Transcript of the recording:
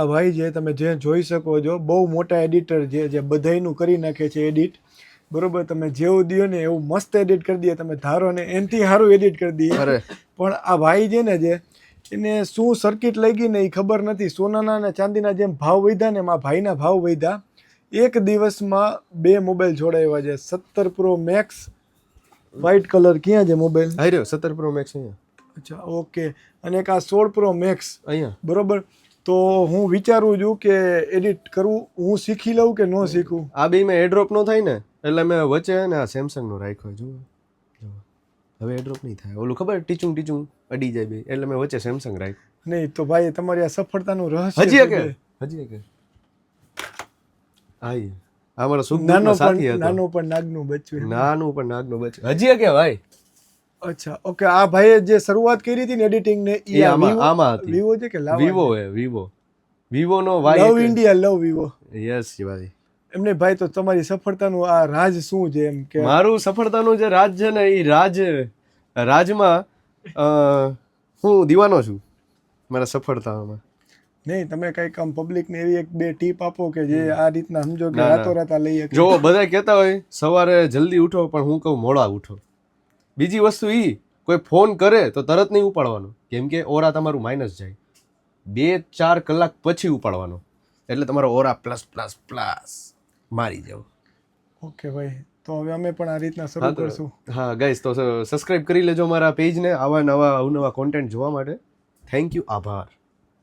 આ ભાઈ જે તમે જે જોઈ શકો છો બહુ મોટા એડિટર જે બધાયનું કરી નાખે છે એડિટ. બરોબર, તમે જેવું દો ને એવું મસ્ત એડિટ કરી દે, તમે ધારો ને એનથી સારું એડિટ કરી દઈએ. પણ આ ભાઈ છે ને જે એને શું સર્કિટ લઈ ગઈ ને એ ખબર નથી. સોનાના અને ચાંદીના જેમ ભાવ વધ્યા ને એમાં ભાઈના ભાવ વધ્યા. એક દિવસમાં 2 મોબાઈલ જોડાવ્યા છે. 17 Pro Max વ્હાઇટ કલર. ક્યાં છે મોબાઈલ? આવ્યો 17 Pro Max અહીંયા. અચ્છા, ઓકે. અને એક આ 16 Pro Max અહીંયા. બરોબર. તો હું વિચારું છું કે એડિટ કરવું હું શીખી લઉં કે ન શીખું. આ બે મેં એડ્રોપ નો થાય ને એટલે મેં વચ્ચે ને આ સેમસંગ નો રાખ્યો. જો હવે એડ્રોપ નહીં થાય. ઓલું ખબર ટીચું અડી જાય બે, એટલે મેં વચ્ચે સેમસંગ રાખ્યો. નહીં તો ભાઈ તમારી આ સફળતાનું રહસ્ય હજી કે આઈ આ મારો સુખનો સાથી હતો. નાનો પણ નાગનું બચ્ચું. નાનું પણ નાગનું બચ્ચું. હજી કે ભાઈ. અચ્છા, ઓકે. આ ભાઈએ જે શરૂઆત કરી હતી ને એડિટિંગ ને એ આમાં હતી. વિવો છે કે વિવો નો વાય. લવ ઇન્ડિયા, લવ વિવો. યસ ભાઈ. એમને ભાઈ તો તમારી સફળતાનું આ રાજ શું છે? એમ કે મારું સફળતાનું જે રાજ છે ને એ રાજમાં હું દીવાનો છું મારા સફળતામાં. નહીં, તમે કઈક આમ પબ્લિકને એવી 1-2 ટીપ આપો કે જે આ રીતના સમજો કે રાતોરાત લઈ શકે. જો બધા કહેતા હોય સવારે જલ્દી ઉઠો, પણ હું કહું મોડા ઉઠો. બીજી વસ્તુ કોઈ ફોન કરે તો તરત નહીં ઉપાડવાનો, કેમ કે ઓરા તમારું માઇનસ જાય. 2-4 કલાક પછી ઉપાડવાનો, એટલે તમારો ઓરા પ્લસ પ્લસ પ્લસ મારી જાવ. ઓકે ભાઈ, તો હવે અમે પણ આ રીતના શરૂ કરશું. હા ગાઈસ, તો સબસ્ક્રાઇબ કરી લેજો મારા પેજને આવા નવા અવનવા કોન્ટેન્ટ જોવા માટે. થેન્ક યુ, આભાર.